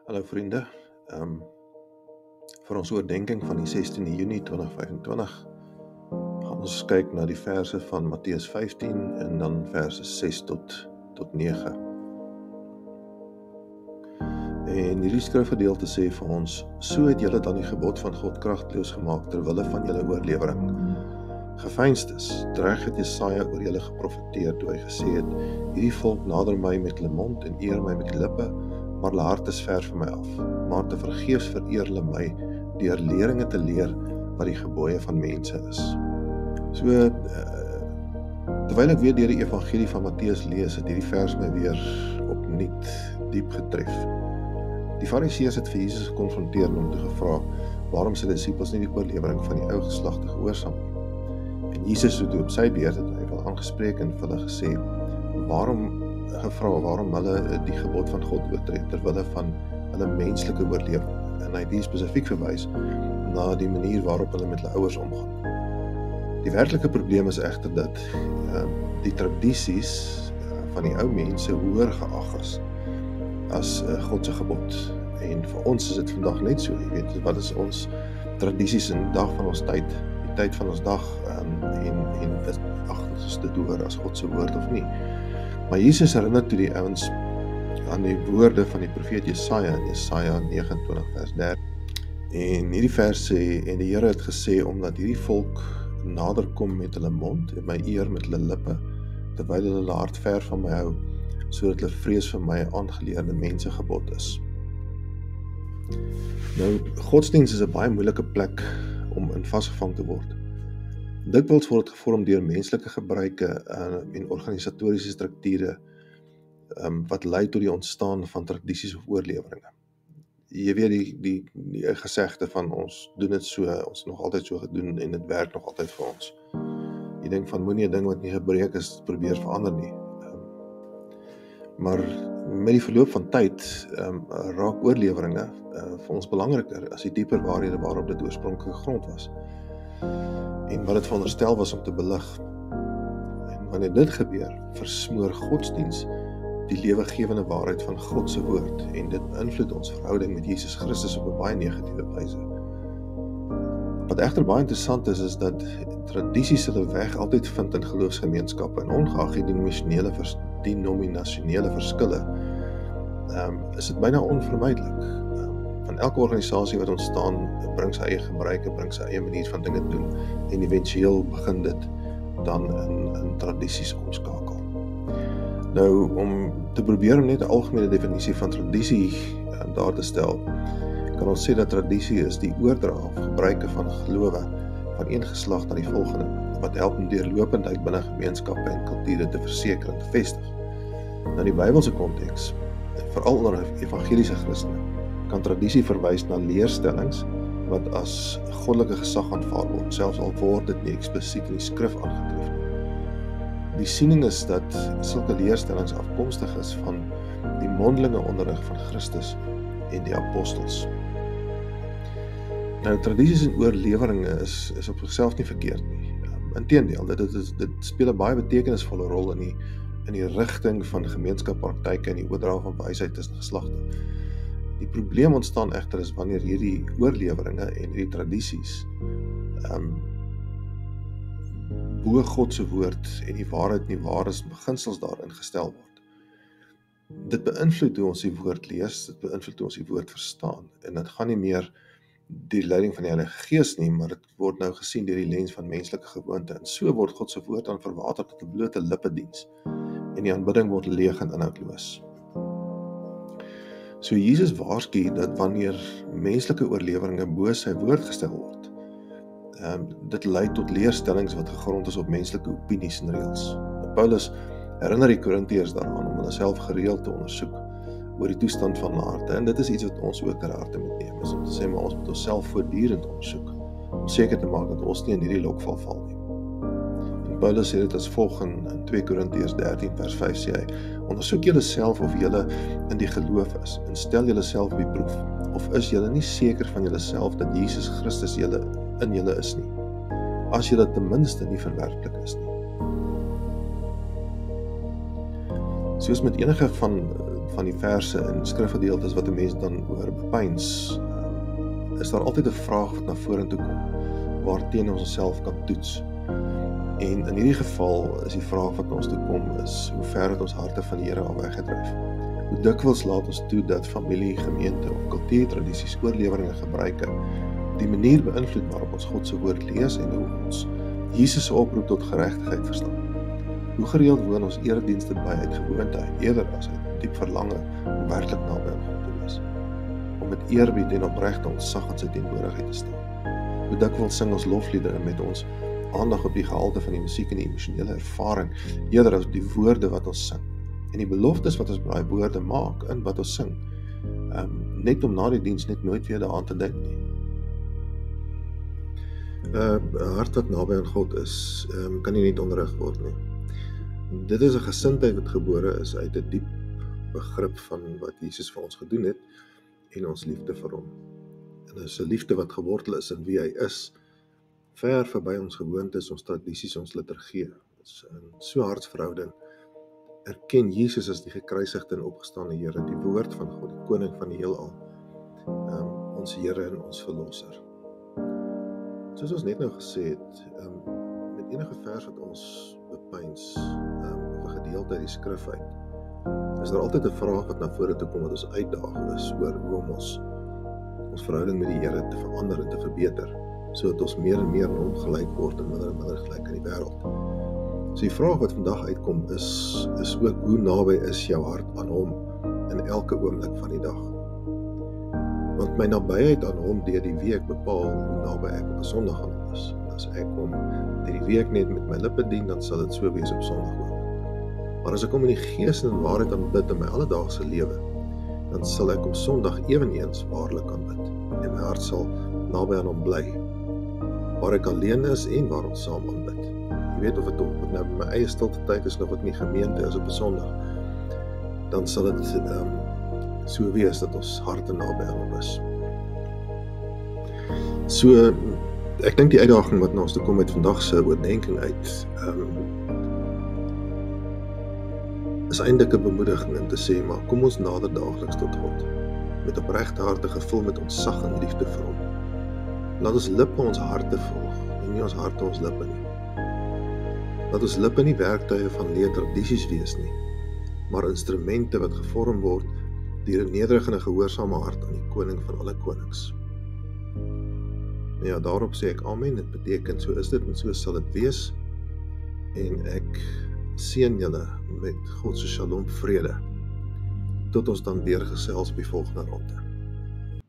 Hallo vriende, vir ons oordenking van die 16 Junie 2025 gaan ons kyk na die verse van Matteus 15 en dan verse 6 tot 9. En hierdie skrifgedeelte sê vir ons: "So het julle dan die gebod van God kragteloos gemaak ter wille van julle oorlewering. Geveinstes, reg het Jesaja oor julle geprofeteer toe hy gesê het: Hierdie volk nader my met hulle mond en eer my met die lippe, maar hulle hart is ver van my af. Maar te vergeefs vereer hulle my deur leringe te leer wat die gebooie van mense is." So, terwyl ek weer deur die evangelie van Matteus lees, het hierdie vers my weer opnuut diep getref. Die Fariseërs het vir Jesus gekonfronteer en hom te gevra waarom sy disippels nie die oorlewering van die ou geslagte gehoorsaam nie. En Jesus het op sy beurt het hy wel aangespreek en vir hulle gesê waarom hulle die gebod van God oortree ter wille van hulle menslike oorlewing. En hy het hier spesifiek verwys na die manier waarop hulle met hulle ouers omgaan. Die werklike probleem is egter dat die tradisies van die ou mense hoër geag is as God se gebod. En vir ons is dit vandag net so, jy weet, wat is ons tradisies in die dag van ons tyd, die tyd van ons dag, en ag ons dit hoor as God se woord of nie. Maar Jesus herinner toe die ouens aan die woorde van die profeet Jesaja in Jesaja 29 vers 13. En hierdie vers sê: "En die Here het gesê, omdat hierdie volk nader kom met hulle mond en my eer met hulle lippe, terwyl hulle hart ver van my hou, sodat hulle vrees vir my aangeleerde mense gebod is." Nou, godsdienst is 'n baie moeilike plek om in vasgevang te word. Dikwels word het gevorm deur menslike gebruike en organisatoriese strukture wat lei tot die ontstaan van tradisies of oorleweringe. Jy weet die gesegde van ons doen dit so, ons nog altyd so gedoen en dit werk nog altyd vir ons. Jy dink van moenie 'n ding wat nie gebreek is probeer verander nie. Maar met die verloop van tyd raak oorleweringe vir ons belangriker as die dieper waarhede waarop dit oorspronklik gegrond was. En wat dit veronderstel was om te belig. En wanneer dit gebeur, versmoor godsdiens die lewegewende waarheid van God se woord en dit beïnvloed ons verhouding met Jesus Christus op 'n baie negatiewe wyse. Wat egter baie interessant is dat tradisies hulle weg altyd vind in geloofsgemeenskappe en ongeag die denominasionele verskille, is dit byna onvermydelik. Van elke organisasie wat ontstaan, bring sy eie gebruike, bring sy eie manier van dinge doen en eventueel begin dit dan in tradisies omskakel. Nou, om te probeer om net 'n algemene definisie van tradisie daar te stel, kan ons sê dat tradisie is die oordra of gebruike van gelowe van een geslag na die volgende, wat help om deurlopendheid binne gemeenskappe en kulture te verseker en te vestig. Nou, in die Bybelse konteks, veral onder evangeliese Christene, kan tradisie verwys na leerstellings wat as goddelike gesag aanvaar word, selfs al word dit nie eksplisiet in die skrif aangetref nie. Die siening is dat sulke leerstellings afkomstig is van die mondelinge onderrig van Christus en die apostels. Nou, tradisies en oorleweringe is op sigself nie verkeerd nie. Inteendeel, dit speel 'n baie betekenisvolle rol in die rigting van gemeenskappraktyke en die oordra van wysheid tussen geslagte. Die probleem ontstaan egter is wanneer hierdie oorleweringe en hierdie tradisies bo God se woord en die waarheid nie waar is beginsels daarin gestel word. Dit beïnvloed hoe ons die woord lees, dit beïnvloed hoe ons die woord verstaan, en dit gaan nie meer die leiding van die Heilige Gees nie, maar dit word nou gesien deur die lens van menslike gewoonte, en so word God se woord dan verwater tot 'n blote lippediens, en die aanbidding word leeg en inhoudloos. So Jesus waarsku dat wanneer menslike oorleweringe bo sy woord gestel word, dit lei tot leerstellings wat gegrond is op menslike opinies en reëls. Paulus herinner die Korintiërs daaraan om hulle self gereeld te ondersoek oor die toestand van hulle harte, en dit is iets wat ons ook ter harte moet neem, is om te sê, maar ons moet onsself voortdurend ondersoek, om seker te maak dat ons nie in hierdie lokval val nie. En Paulus sê dit as volg in 2 Korintiërs 13 vers 5 sê hy: "Ondersoek julle self of julle in die geloof is, en stel julle self op die proef, of is julle nie seker van julle self dat Jesus Christus in julle is nie, as julle ten minste nie verwerplik is nie." Soos met enige van van die verse en skrifgedeeltes wat 'n mens dan oor bepeins, is daar altyd 'n vraag wat na vorentoe kom, waarteen ons onsself kan toets. En in hierdie geval is die vraag wat na ons toe kom is, hoe ver het ons harte van die Here af weggedryf? Hoe dikwels laat ons toe dat familie, gemeente of kultuurtradisies, oorleweringe, gebruike die manier beïnvloed waarop ons God se woord lees en hoe ons Jesus se oproep tot geregtigheid verstaan. Hoe gereeld woon ons eredienste by uit gewoonte uit, eerder as uit diep verlange om werklik naby aan God te wees, om met eerbied en opregte ontzag in sy teenwoordigheid te staan. Hoe dikwels sing ons lofliedere met ons aandag op die gehalte van die musiek en die emosionele ervaring, eerder as die woorde wat ons sing. En die beloftes wat ons met daai woorde maak in wat ons sing, net om na die diens net nooit weer daaraan te dink nie. 'n hart wat naby aan God is, kan nie net onderrig word nie. Dit is 'n gesindheid wat gebore is uit 'n diep begrip van wat Jesus vir ons gedoen het en ons liefde vir hom. En dit is 'n liefde wat gewortel is in wie hy is, ver verby ons gewoontes, ons tradisies, ons liturgie. Dit is 'n so hartsverhouding. Erken Jesus as die gekruisigde en opgestaane Here, die woord van God, die koning van die heelal, ons Here en ons verlosser. Soos ons net nou gesê het, met enige vers wat ons bepeins, of 'n gedeelte uit die skrif uit, is daar altyd 'n vraag wat na vore toe kom wat ons uitdaag is oor hoe om ons verhouding met die Here te verander en te verbeter, sodat ons meer en meer aan hom gelyk word en minder gelyk aan die wêreld. So die vraag wat vandag uitkom is ook, hoe naby is jou hart aan hom in elke oomblik van die dag? Want my nabyheid aan hom deur die week bepaal hoe naby ek op 'n Sondag aan hom is. En as ek hom deur die week net met my lippe dien, dan sal dit so wees op Sondag ook. Maar as ek hom in die gees en in waarheid aanbid in my alledaagse lewe, dan sal ek op Sondag eweneens waarlik aanbid. En my hart sal naby aan hom bly, waar ek alleen is en waar ons saam aanbid. Jy weet, of het nou my eie stilte tyd is, of het nie gemeente is op 'n Sondag, dan sal dit so wees dat ons harte naby aan hom is. So, ek dink die uitdaging wat na ons toe kom met vandag se oordeenking uit, is eintlik 'n bemoediging om te sê, maar kom ons nader daagliks tot God, met opregte harte gevul met ontzag en liefde vir hom. Laat ons lippe ons harte volg, en nie ons harte ons lippe nie. Laat ons lippe nie werktuie van leë tradisies wees nie, maar instrumente wat gevorm word deur 'n nederige en gehoorsame hart aan die koning van alle konings. Ja, daarop sê ek amen. Dit beteken, so is dit en so sal dit wees. En ek seën julle met God se shalom vrede, tot ons dan weer gesels op die volgende ronde.